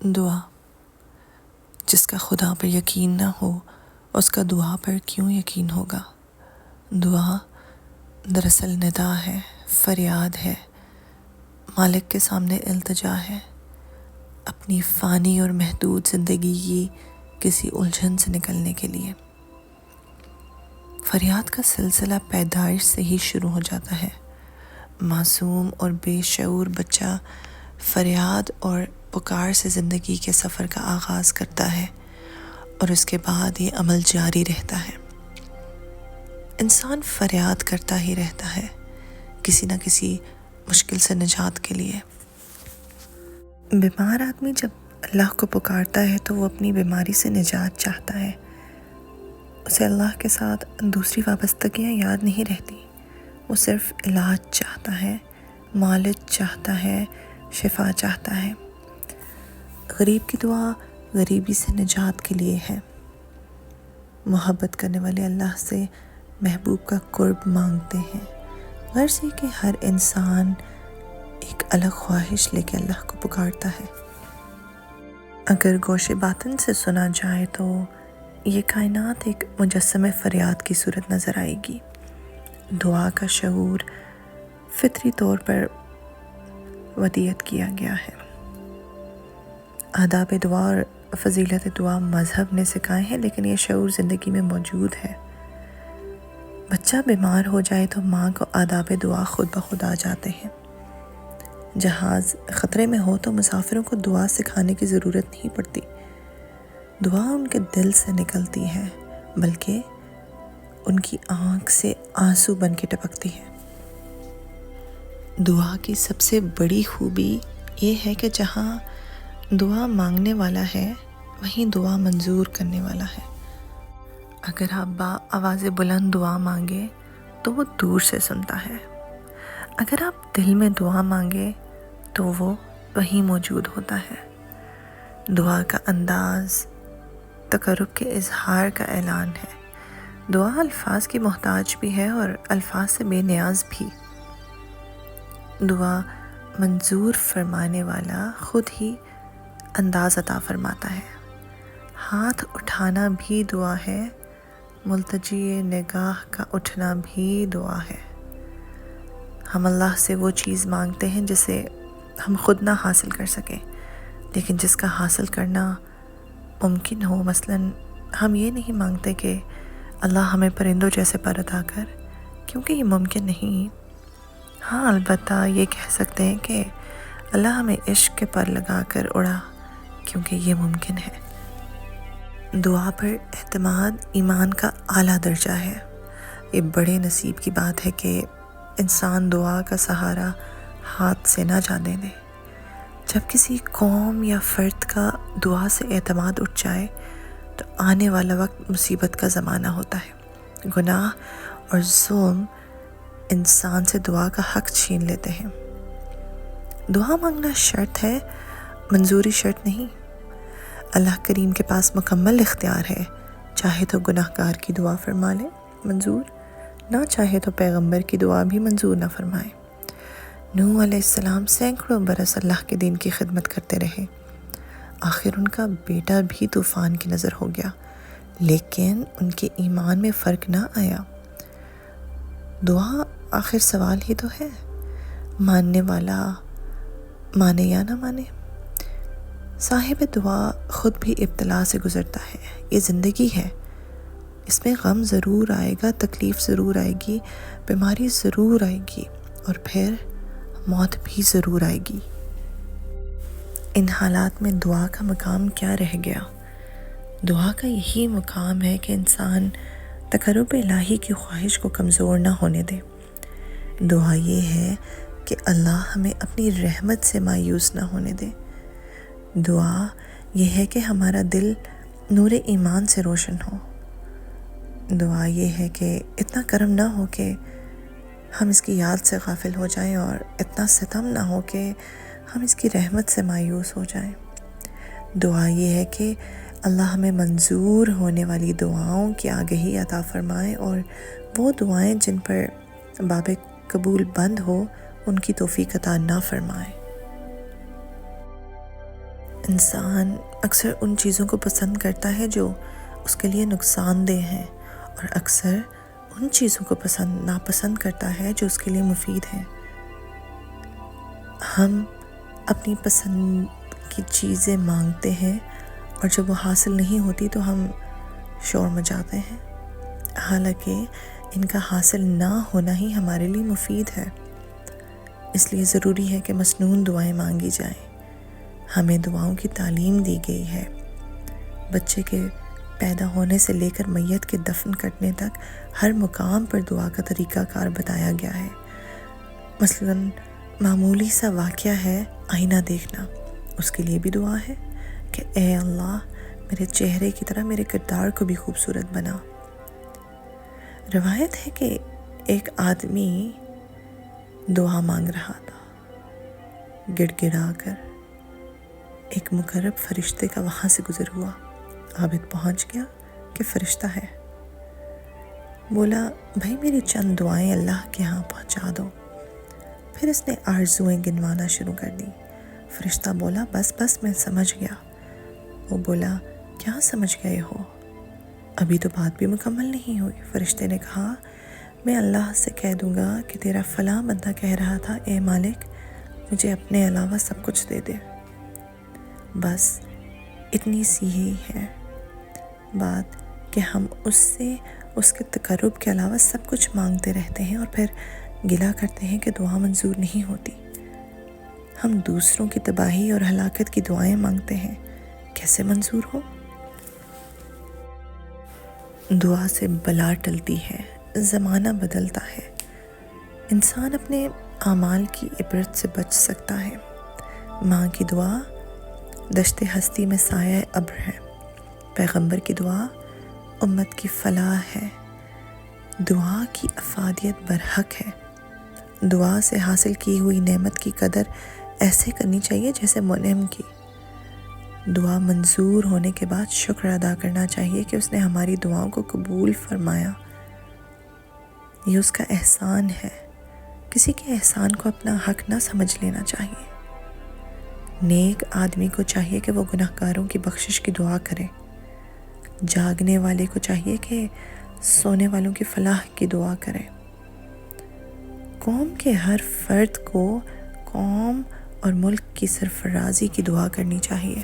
دعا۔ جس کا خدا پر یقین نہ ہو اس کا دعا پر کیوں یقین ہوگا؟ دعا دراصل ندا ہے، فریاد ہے، مالک کے سامنے التجا ہے، اپنی فانی اور محدود زندگی کی کسی الجھن سے نکلنے کے لیے۔ فریاد کا سلسلہ پیدائش سے ہی شروع ہو جاتا ہے۔ معصوم اور بے شعور بچہ فریاد اور پکار سے زندگی کے سفر کا آغاز کرتا ہے اور اس کے بعد یہ عمل جاری رہتا ہے۔ انسان فریاد کرتا ہی رہتا ہے کسی نہ کسی مشکل سے نجات کے لیے۔ بیمار آدمی جب اللہ کو پکارتا ہے تو وہ اپنی بیماری سے نجات چاہتا ہے۔ اسے اللہ کے ساتھ دوسری وابستگیاں یاد نہیں رہتی، وہ صرف علاج چاہتا ہے، معالج چاہتا ہے، شفا چاہتا ہے۔ غریب کی دعا غریبی سے نجات کے لیے ہے۔ محبت کرنے والے اللہ سے محبوب کا قرب مانگتے ہیں، غرض یہ کہ ہر انسان ایک الگ خواہش لے کے اللہ کو پکارتا ہے۔ اگر گوش باطن سے سنا جائے تو یہ کائنات ایک مجسمہ فریاد کی صورت نظر آئے گی۔ دعا کا شعور فطری طور پر ودیعت کیا گیا ہے۔ آداب دعا اور فضیلت دعا مذہب نے سکھائے ہیں، لیکن یہ شعور زندگی میں موجود ہے۔ بچہ بیمار ہو جائے تو ماں کو آداب دعا خود بخود آ جاتے ہیں۔ جہاز خطرے میں ہو تو مسافروں کو دعا سکھانے کی ضرورت نہیں پڑتی۔ دعا ان کے دل سے نکلتی ہے، بلکہ ان کی آنکھ سے آنسو بن کے ٹپکتی ہے۔ دعا کی سب سے بڑی خوبی یہ ہے کہ جہاں دعا مانگنے والا ہے وہیں دعا منظور کرنے والا ہے۔ اگر آپ با آواز بلند دعا مانگے تو وہ دور سے سنتا ہے، اگر آپ دل میں دعا مانگے تو وہ وہیں موجود ہوتا ہے۔ دعا کا انداز تقرب کے اظہار کا اعلان ہے۔ دعا الفاظ کی محتاج بھی ہے اور الفاظ سے بے نیاز بھی۔ دعا منظور فرمانے والا خود ہی انداز عطا فرماتا ہے۔ ہاتھ اٹھانا بھی دعا ہے، ملتجی نگاہ کا اٹھنا بھی دعا ہے۔ ہم اللہ سے وہ چیز مانگتے ہیں جسے ہم خود نہ حاصل کر سکیں، لیکن جس کا حاصل کرنا ممکن ہو۔ مثلاً ہم یہ نہیں مانگتے کہ اللہ ہمیں پرندوں جیسے پر عطا کر، کیونکہ یہ ممکن نہیں۔ ہاں، البتہ یہ کہہ سکتے ہیں کہ اللہ ہمیں عشق کے پر لگا کر اڑا، کیونکہ یہ ممکن ہے۔ دعا پر اعتماد ایمان کا اعلیٰ درجہ ہے۔ یہ بڑے نصیب کی بات ہے کہ انسان دعا کا سہارا ہاتھ سے نہ جانے دے۔ جب کسی قوم یا فرد کا دعا سے اعتماد اٹھ جائے تو آنے والا وقت مصیبت کا زمانہ ہوتا ہے۔ گناہ اور ظلم انسان سے دعا کا حق چھین لیتے ہیں۔ دعا مانگنا شرط ہے، منظوری شرط نہیں۔ اللہ کریم کے پاس مکمل اختیار ہے، چاہے تو گناہ گار کی دعا فرما لے منظور، نہ چاہے تو پیغمبر کی دعا بھی منظور نہ فرمائے۔ نوح علیہ السلام سینکڑوں برس اللہ کے دین کی خدمت کرتے رہے، آخر ان کا بیٹا بھی طوفان کی نظر ہو گیا، لیکن ان کے ایمان میں فرق نہ آیا۔ دعا آخر سوال ہی تو ہے، ماننے والا مانے یا نہ مانے۔ صاحب دعا خود بھی ابتلا سے گزرتا ہے، یہ زندگی ہے، اس میں غم ضرور آئے گا، تکلیف ضرور آئے گی، بیماری ضرور آئے گی، اور پھر موت بھی ضرور آئے گی۔ ان حالات میں دعا کا مقام کیا رہ گیا؟ دعا کا یہی مقام ہے کہ انسان تقرب الہی کی خواہش کو کمزور نہ ہونے دے۔ دعا یہ ہے کہ اللہ ہمیں اپنی رحمت سے مایوس نہ ہونے دے۔ دعا یہ ہے کہ ہمارا دل نور ایمان سے روشن ہو۔ دعا یہ ہے کہ اتنا کرم نہ ہو کہ ہم اس کی یاد سے غافل ہو جائیں، اور اتنا ستم نہ ہو کہ ہم اس کی رحمت سے مایوس ہو جائیں۔ دعا یہ ہے کہ اللہ ہمیں منظور ہونے والی دعاؤں کی آگہی عطا فرمائے، اور وہ دعائیں جن پر باب قبول بند ہو ان کی توفیق عطا نہ فرمائے۔ انسان اکثر ان چیزوں کو پسند کرتا ہے جو اس کے لیے نقصان دہ ہیں، اور اکثر ان چیزوں کو ناپسند کرتا ہے جو اس کے لیے مفید ہیں۔ ہم اپنی پسند کی چیزیں مانگتے ہیں اور جب وہ حاصل نہیں ہوتی تو ہم شور مچاتے ہیں، حالانکہ ان کا حاصل نہ ہونا ہی ہمارے لیے مفید ہے۔ اس لیے ضروری ہے کہ مسنون دعائیں مانگی جائیں۔ ہمیں دعاؤں کی تعلیم دی گئی ہے۔ بچے کے پیدا ہونے سے لے کر میت کے دفن کرنے تک ہر مقام پر دعا کا طریقہ کار بتایا گیا ہے۔ مثلاً معمولی سا واقعہ ہے آئینہ دیکھنا، اس کے لیے بھی دعا ہے کہ اے اللہ میرے چہرے کی طرح میرے کردار کو بھی خوبصورت بنا۔ روایت ہے کہ ایک آدمی دعا مانگ رہا تھا، گڑ گڑا کر ایک مقرب فرشتے کا وہاں سے گزر ہوا۔ عابد پہنچ گیا کہ فرشتہ ہے، بولا بھائی میری چند دعائیں اللہ کے ہاں پہنچا دو۔ پھر اس نے آرزوئیں گنوانا شروع کر دی۔ فرشتہ بولا بس میں سمجھ گیا۔ وہ بولا کیا سمجھ گئے ہو؟ ابھی تو بات بھی مکمل نہیں ہوئی۔ فرشتے نے کہا میں اللہ سے کہہ دوں گا کہ تیرا فلاں بندہ کہہ رہا تھا اے مالک مجھے اپنے علاوہ سب کچھ دے دے۔ بس اتنی سی ہی ہے بات کہ ہم اس سے اس کے تقرب کے علاوہ سب کچھ مانگتے رہتے ہیں اور پھر گلہ کرتے ہیں کہ دعا منظور نہیں ہوتی۔ ہم دوسروں کی تباہی اور ہلاکت کی دعائیں مانگتے ہیں، کیسے منظور ہو؟ دعا سے بلا ٹلتی ہے، زمانہ بدلتا ہے، انسان اپنے اعمال کی عبرت سے بچ سکتا ہے۔ ماں کی دعا دشت ہستی میں سایہ ابر ہے، پیغمبر کی دعا امت کی فلاح ہے۔ دعا کی افادیت برحق ہے۔ دعا سے حاصل کی ہوئی نعمت کی قدر ایسے کرنی چاہیے جیسے منعم کی۔ دعا منظور ہونے کے بعد شکر ادا کرنا چاہیے کہ اس نے ہماری دعاؤں کو قبول فرمایا، یہ اس کا احسان ہے۔ کسی کے احسان کو اپنا حق نہ سمجھ لینا چاہیے۔ نیک آدمی کو چاہیے کہ وہ گناہگاروں کی بخشش کی دعا کرے۔ جاگنے والے کو چاہیے کہ سونے والوں کی فلاح کی دعا کرے۔ قوم کے ہر فرد کو قوم اور ملک کی سرفرازی کی دعا کرنی چاہیے۔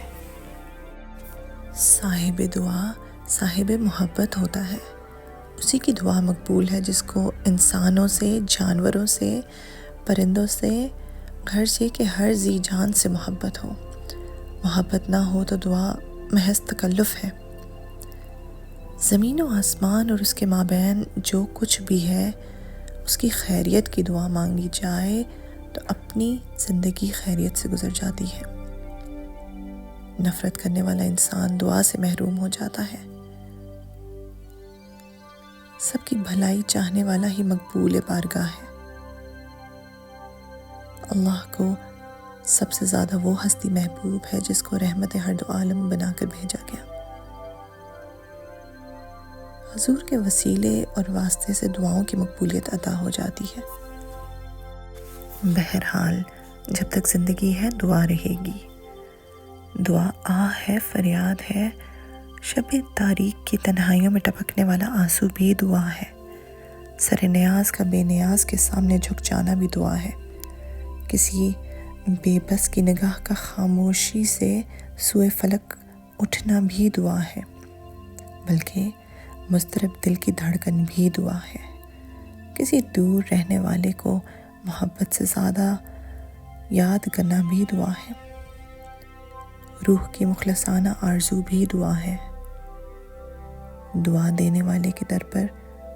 صاحب دعا صاحب محبت ہوتا ہے، اسی کی دعا مقبول ہے جس کو انسانوں سے، جانوروں سے، پرندوں سے، غرض یہ کہ ہر ذی جان سے محبت ہو۔ محبت نہ ہو تو دعا محض تکلف ہے۔ زمین و آسمان اور اس کے مابین جو کچھ بھی ہے اس کی خیریت کی دعا مانگی جائے تو اپنی زندگی خیریت سے گزر جاتی ہے۔ نفرت کرنے والا انسان دعا سے محروم ہو جاتا ہے۔ سب کی بھلائی چاہنے والا ہی مقبول بارگاہ ہے۔ اللہ کو سب سے زیادہ وہ ہستی محبوب ہے جس کو رحمت ہر دو عالم بنا کر بھیجا گیا۔ حضور کے وسیلے اور واسطے سے دعاؤں کی مقبولیت عطا ہو جاتی ہے۔ بہرحال جب تک زندگی ہے دعا رہے گی۔ دعا آہ ہے، فریاد ہے، شب تاریک کی تنہائیوں میں ٹپکنے والا آنسو بھی دعا ہے۔ سر نیاز کا بے نیاز کے سامنے جھک جانا بھی دعا ہے۔ کسی بے بس کی نگاہ کا خاموشی سے سوئے فلک اٹھنا بھی دعا ہے، بلکہ مضطرب دل کی دھڑکن بھی دعا ہے۔ کسی دور رہنے والے کو محبت سے زیادہ یاد کرنا بھی دعا ہے۔ روح کی مخلصانہ آرزو بھی دعا ہے۔ دعا دینے والے کے در پر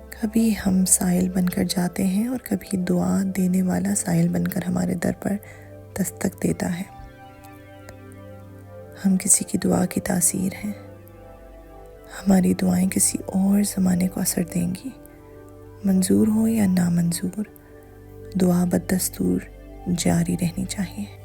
کبھی ہم سائل بن کر جاتے ہیں اور کبھی دعا دینے والا سائل بن کر ہمارے در پر دستک دیتا ہے۔ ہم کسی کی دعا کی تاثیر ہیں۔ ہماری دعائیں کسی اور زمانے کو اثر دیں گی، منظور ہو یا نامنظور، دعا بدستور جاری رہنی چاہیے۔